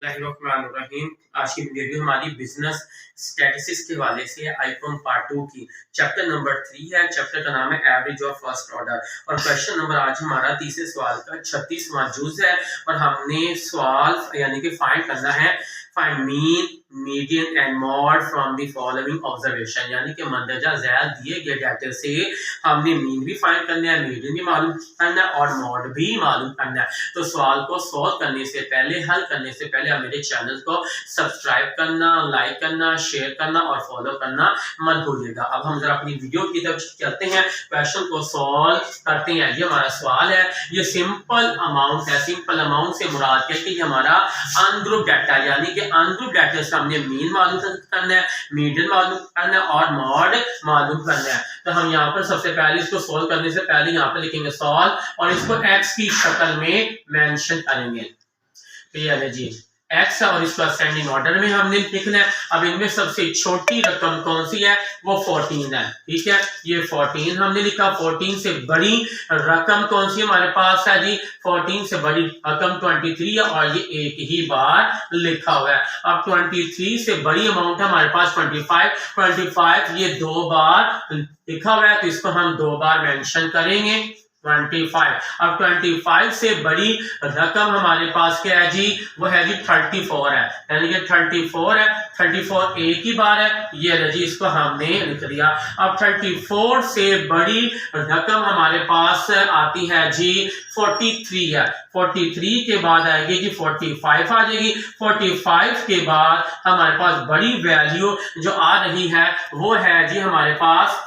रहीम। आज की वीडियो हमारी बिजनेस स्टैटिस्टिक्स के हवाले से है। आईकॉन पार्ट 2 की चैप्टर नंबर 3 है। चैप्टर का नाम है एवरेज ऑफ फर्स्ट ऑर्डर और क्वेश्चन नंबर आज हमारा तीसरे सवाल का 36वां जुज है और हमने सवाल यानी कि फाइंड करना है find mean median and mod from the following observation, यानी कि मंदरजा झैल दिए गए डाटा से हमने मीन भी फाइंड करना है, मीडियन भी मालूम करना है और मॉड भी मालूम करना है। तो सवाल को सॉल्व करने से पहले, हल करने से पहले आप मेरे चैनल को सब्सक्राइब करना, लाइक करना, शेयर करना और फॉलो करना मत भूलिएगा। अब हम जरा अपनी वीडियो की तरफ चलते हैं, क्वेश्चन को सॉल्व करते हैं। ये हमारा सवाल है, ये सिंपल अमाउंट है। सिंपल अमाउंट से मुराद है कि हमारा अनग्रुप डाटा, यानी कि अनग्रुप डाटा से हमने मीन मालूम करना है, मीडियन मालूम करना है और मॉड मालूम करना है। तो हम यहाँ पर सबसे पहले इसको सॉल्व करने से पहले यहाँ पर लिखेंगे सॉल्व और इसको एक्स की शक्ल में मेंशन करेंगे। क्लियर है जी, एक्स और इसको असेंडिंग ऑर्डर में हमने लिखना है। अब इनमें सबसे छोटी रकम कौन सी है? वो 14 है। ठीक है, ये 14 हमने लिखा। 14 से बड़ी रकम कौन सी हमारे पास है जी? 14 से बड़ी रकम 23 है और ये एक ही बार लिखा हुआ है। अब 23 से बड़ी अमाउंट है हमारे पास 25 ये 2 बार लिखा हुआ है, तो इसको हम 2 बार मेंशन करेंगे 25। अब 25 से बड़ी रकम हमारे पास क्या है जी? वो है जी 34 है, यानी कि 34 है। 34 एक ही बार है, ये है जी, इसको हमने लिख दिया। अब 34 से बड़ी रकम हमारे पास आती है जी 43 है। 43 के बाद आएगी जी 45 आ जाएगी। 45 के बाद हमारे पास बड़ी वैल्यू जो आ रही है वो है जी हमारे पास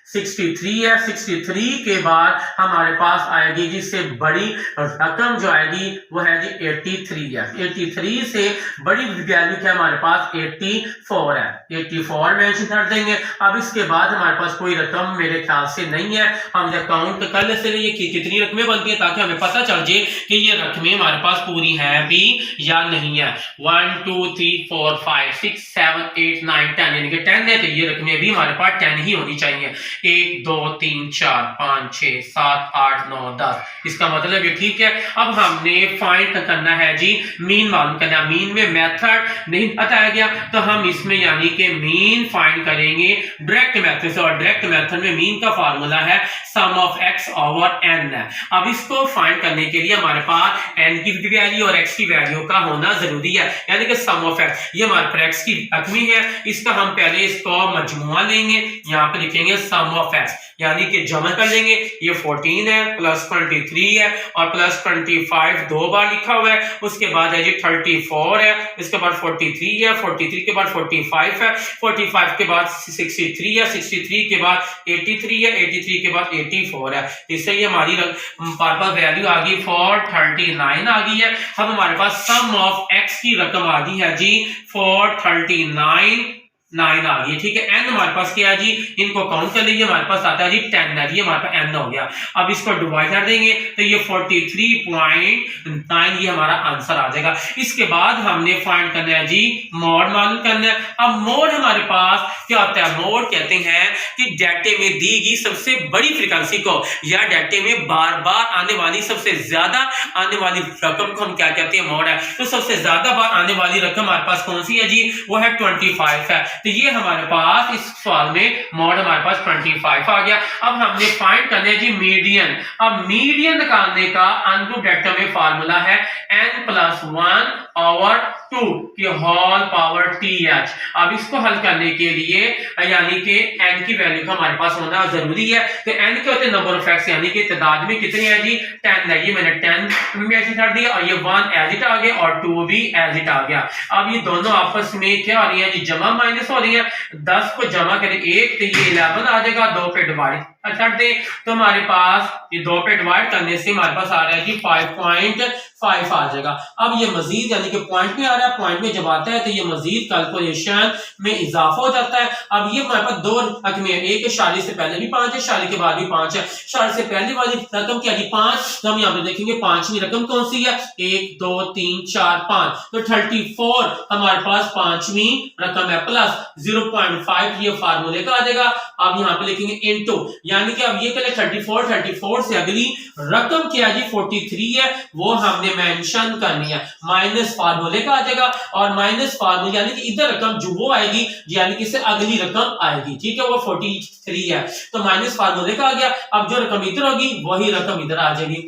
63 है। 63 के बाद हमारे पास आएगी जिससे बड़ी रकम जो आएगी वो है जी 83 है। 83 से बड़ी वैल्यू क्या हमारे पास 84 है। 84 मेंशन कर देंगे। अब इसके बाद हमारे पास कोई रकम मेरे ख्याल से नहीं है। हम जब काउंट कर लेते हैं ये कितनी रकमें बनती है ताकि हमें पता चल जाए कि ये रकमें हमारे पास पूरी हैं भी या नहीं है। 1 2 3 4 5 6 7 8 9 10 यानी कि 10 है, तो ये रकमें भी हमारे पास 10 ही होनी चाहिए। 1 2 3 4 5 6 7 8 9 10, इसका मतलब ये ठीक है। अब हमने फाइंड करना है जी मीन मालूम करना। मीन में मेथड नहीं बताया गया तो हम इसमें यानी कि मीन फाइंड करेंगे डायरेक्ट मेथड से, और डायरेक्ट मेथड में मीन का फार्मूला है सम ऑफ एक्स ओवर एन है। अब इसको फाइंड करने के लिए हमारे पास एन की वैल्यू और एक्स की वैल्यू का होना जरूरी है, यानी कि सम ऑफ एक्स। ये हमारे पास एक्स की रकमी है, इसका हम पहले इसको मजमुआ लेंगे, यहाँ पे लिखेंगे सम ऑफ एक्स, यानी कि जमा कर लेंगे। ये 14 है प्लस 23 है और प्लस 25 2 बार लिखा हुआ है। उसके बाद है जी 34 है, इसके बाद 43 है, 43 के बाद 45 है, 45 के बाद 63 है, 63 के बाद 83 है, 83 के बाद 84 है। इससे ये हमारी बार वैल्यू आ गई 439 आ गई है। अब हमारे पास सम ऑफ एक्स की रकम आ गई है जी 439 9 आ गई। ठीक है, एन हमारे पास क्या है जी? इनको काउंट कर लीजिए, हमारे पास आता है जी 10 है जी, हमारे पास एन हो गया। अब इसको डिवाइड कर देंगे तो ये 43.9 ये हमारा आंसर आ जाएगा। इसके बाद हमने फाइंड करना है जी मॉड मालूम करना है। अब मॉड हमारे पास क्या होता है? मॉड कहते हैं कि डाटे में दी गई सबसे बड़ी फ्रीक्वेंसी को या डाटे में बार बार आने वाली सबसे ज्यादा आने वाली रकम को हम क्या कहते हैं? मॉड है। तो सबसे ज्यादा बार आने वाली रकम हमारे पास कौन सी है जी? वो है 25 है। तो ये हमारे पास इस सवाल में मॉड हमारे पास 25 आ गया। अब हमने फाइंड करना है जी मीडियन। अब मीडियन निकालने का अनग्रुप डाटा में फार्मूला है n+1/2 की होल पावर th। अब इसको हल करने के लिए यानी कि n की वैल्यू का हमारे पास होना जरूरी है। तो n के होते हैं नंबर ऑफ एक्स, यानी कि तादाद में कितने हैं जी? 10 है। ये मैंने 10 मेंशन कर दिया और ये 1 एज इट आ गया और 2 भी एज इट आ गया। अब ये दोनों आपस में क्या हो रही है जी? जमा माइनस हो रही है। 10 को जमा करें 1 तो ये 11 आ जाएगा, 2 पे डिवाइड कर दे तो हमारे पास ये 2 पे डिवाइड करने से हमारे पास आ रहा है कि 5.5 आ जाएगा। अब ये मजीद यानी कि पॉइंट में आ रहा है, पॉइंट में जब आता है तो ये मजीद कैलकुलेशन में इजाफा हो जाता है। अब ये हमारे पास 2 रकमें हैं, एक शादी से पहले भी 5 है, शादी के बाद भी 5 है। शादी से पहले वाली रकम क्या है? 5। तो हम यहाँ पे देखेंगे 5वीं रकम कौन सी है? 1 2 3 4 5, तो 34 हमारे पास 5वीं रकम है प्लस 0.5 ये फार्मूले का आ जाएगा। अब यहाँ पे लिखेंगे इनटू, यानी कि अब ये करें 34 से अगली रकम क्या है जी 43 है, वो हमने हमने मेंशन करनी है। माइनस फार्मूले का आ जाएगा और माइनस फार्मूले यानी कि इधर रकम जो वो आएगी यानी कि इससे अगली रकम आएगी, ठीक है, वो 43 है तो माइनस फार्मूले का आ गया। अब जो रकम इधर होगी वही रकम इधर आ जाएगी।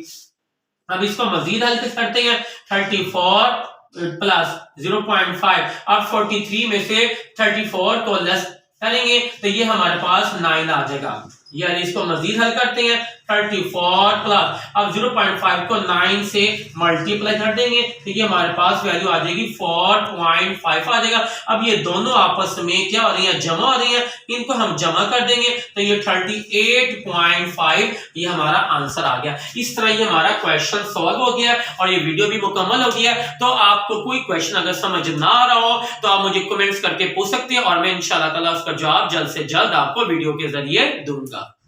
अब इसको मजीद हल करते हैं। 34 प्लस 0.5, अब 43 में से 34 को लेस करेंगे तो ये हमारे पास 9 आ जाएगा। यानी इसको मजीद हल करते हैं। 34 प्लस अब 0.5 को 9 से मल्टीप्लाई कर देंगे तो ये हमारे पास वैल्यू आ जाएगी 4.5 आ जाएगा। अब ये दोनों आपस में क्या हो रही है, जमा हो रही है, इनको हम जमा कर देंगे तो ये 38.5 ये हमारा आंसर आ गया। इस तरह ये हमारा क्वेश्चन सॉल्व हो गया और ये वीडियो भी मुकम्मल हो गया। तो आपको कोई क्वेश्चन अगर समझ ना आ रहा हो तो आप मुझे कमेंट्स करके पूछ सकते हैं और मैं इंशाल्लाह ताला उसका जवाब जल्द से जल्द आपको वीडियो के जरिए दूंगा।